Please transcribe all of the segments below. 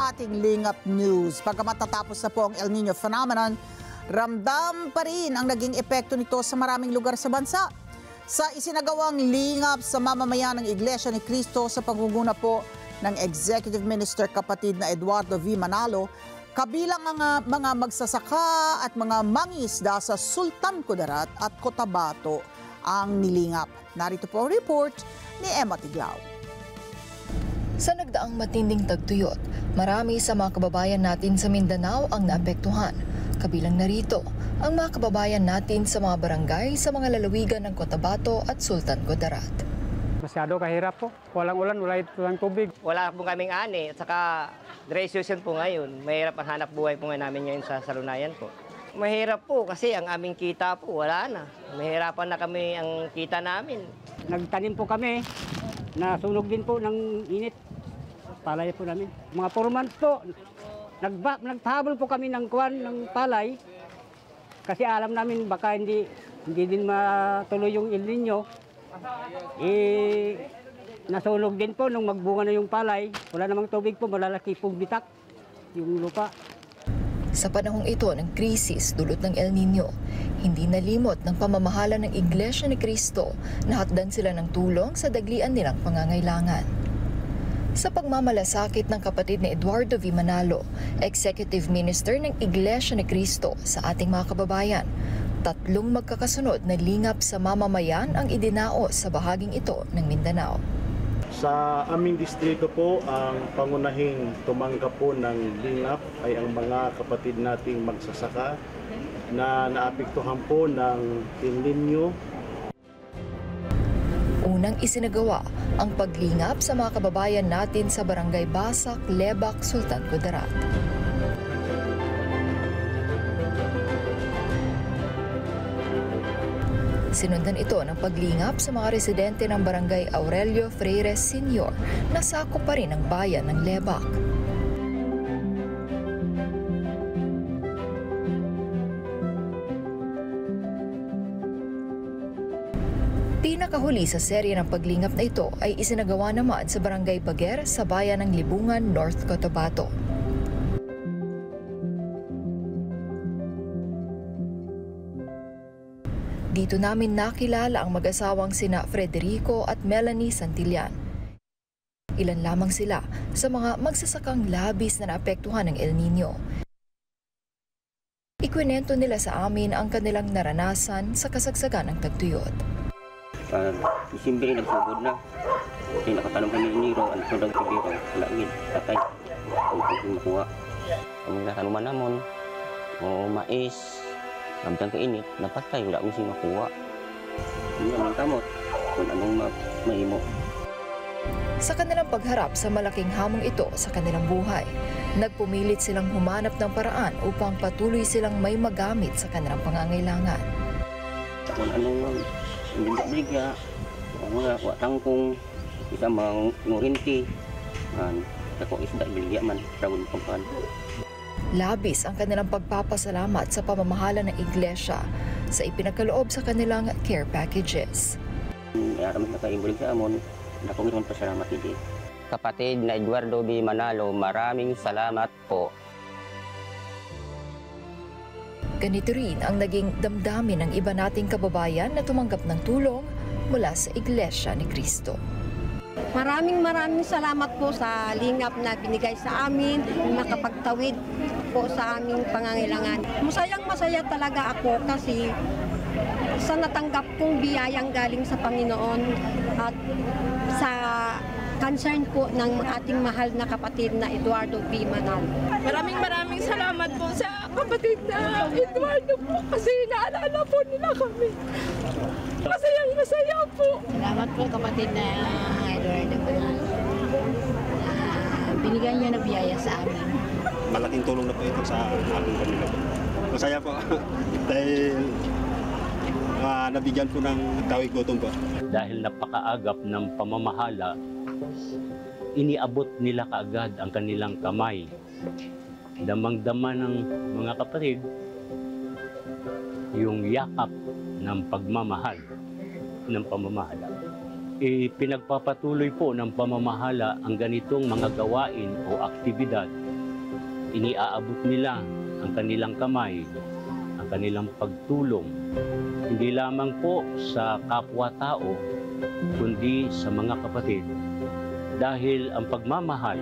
sa ating Lingap News. Pagkamat natapos na po ang El Nino phenomenon, ramdam pa rin ang naging epekto nito sa maraming lugar sa bansa. Sa isinagawang lingap sa mamamayan ng Iglesia ni Cristo sa pangunguna po ng Executive Minister kapatid na Eduardo V. Manalo, kabilang ang mga magsasaka at mga mangisda sa Sultan Kudarat at Cotabato ang nilingap. Narito po ang report ni Emma Tiglao. Sa nagdaang matinding tagtuyot, marami sa mga kababayan natin sa Mindanao ang naapektuhan. Kabilang narito ang mga kababayan natin sa mga barangay sa mga lalawigan ng Cotabato at Sultan Kudarat. Masyado kahirap po. Walang ulan, walang tubig. Wala po kaming ani at saka dry season po ngayon. Mahirap ang hanap buhay po nga namin ngayon sa salunayan po. Mahirap po kasi ang aming kita po wala na. Mahirapan na kami ang kita namin. Nagtanim po kami. Nasunog din po ng init. Palay po namin. Mga 4 months po, nagtabol po kami ng palay kasi alam namin baka hindi din matuloy yung El Nino. Nasunog din po nung magbunga na yung palay. Wala namang tubig po, malalaki pong bitak yung lupa. Sa panahong ito ng krisis dulot ng El Nino, hindi nalimot ng pamamahala ng Iglesia ni Cristo na hatdan sila ng tulong sa daglian nilang pangangailangan. Sa pagmamalasakit ng kapatid ni Eduardo V. Manalo, Executive Minister ng Iglesia ni Cristo sa ating mga kababayan, 3 magkakasunod na lingap sa mamamayan ang idinao sa bahaging ito ng Mindanao. Sa aming distrito po, ang pangunahing tumanggap po ng lingap ay ang mga kapatid nating magsasaka na naapektuhan po ng El Nino. Unang isinagawa ang paglingap sa mga kababayan natin sa Barangay Basak, Lebak, Sultan Kudarat. Sinundan ito ng paglingap sa mga residente ng Barangay Aurelio Freire Sr. na sakop pa rin ang bayan ng Lebak. Pinakahuli sa serye ng paglingap na ito ay isinagawa naman sa Barangay Baguer sa bayan ng Libungan, North Cotabato. Dito namin nakilala ang mag-asawang sina Frederico at Melanie Santillan. Ilan lamang sila sa mga magsasakang labis na naapektuhan ng El Nino. Ikwinento nila sa amin ang kanilang naranasan sa kasagsagan ng tagtuyot. Isimbre nagsugod na. Kasi nakatanong kami niro, ang sudang siguro, langit, tatay. Ang pwede makuha. Ang nakanuman namon, o mais, habang kainit, napatay, wala akong siya makuha. Hindi naman kamot, kung anong mahimo. Sa kanilang pagharap sa malaking hamong ito sa kanilang buhay, nagpumilit silang humanap ng paraan upang patuloy silang may magamit sa kanilang pangangailangan. Kung anong bigya, mga tangkong, isa mga ngurinti, ako isda biligya man, rawon pangkaan. Labis ang kanilang pagpapasalamat sa pamamahala ng Iglesia sa ipinagkaloob sa kanilang care packages. Aramat na kaibulig sa amon, ako ngayon pasalamat hindi. Kapatid na Eduardo B. Manalo, maraming salamat po. Ganito rin ang naging damdamin ng iba nating kababayan na tumanggap ng tulong mula sa Iglesia ni Cristo. Maraming salamat po sa lingap na binigay sa amin, nakapagtawid po sa aming pangangailangan. Masayang-masaya talaga ako kasi sa natanggap kong biyayang galing sa Panginoon at sa concern po ng ating mahal na kapatid na Eduardo V. Manalo. Maraming salamat po sa kapatid na Eduardo po kasi naalala po nila kami. Masayang-masaya po. Salamat po kapatid na Eduardo Manalo. Binigyan niyo na biyaya sa amin. Malaking tulong na po ito sa ating pamilya po. Masaya po dahil nabigyan po ng tawid gutom po. Dahil napakaagap ng pamamahala, iniabot nila kaagad ang kanilang kamay. Damang-dama ng mga kapatid yung yakap ng pagmamahal, ng pamamahala. Pinagpapatuloy po ng pamamahala ang ganitong mga gawain o aktibidad iniaabot nila ang kanilang kamay, ang kanilang pagtulong, hindi lamang po sa kapwa-tao, kundi sa mga kapatid. Dahil ang pagmamahal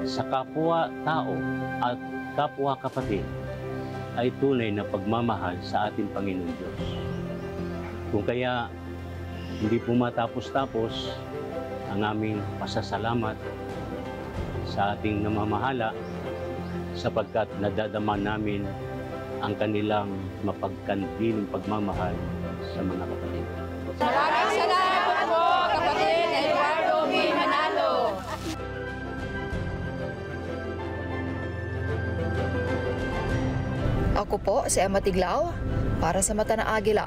sa kapwa-tao at kapwa-kapatid ay tunay na pagmamahal sa ating Panginoon Diyos. Kung kaya hindi po matapos-tapos ang aming pasasalamat sa ating namamahala sapagkat nadadama namin ang kanilang mapagkandiling pagmamahal sa mga kapatid. Maraming salamat po, kapatid Eduardo B. Manalo. Ako po si Emma Tiglao para sa Mata ng Agila.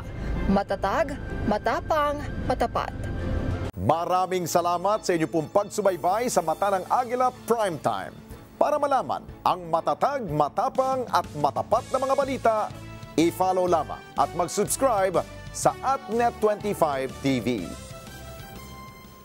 Matatag, matapang, matapat. Maraming salamat sa inyo pong pagsubaybay sa Mata ng Agila Primetime. Para malaman ang matatag, matapang at matapat na mga balita, i-follow lamang at mag-subscribe sa @Net25 TV.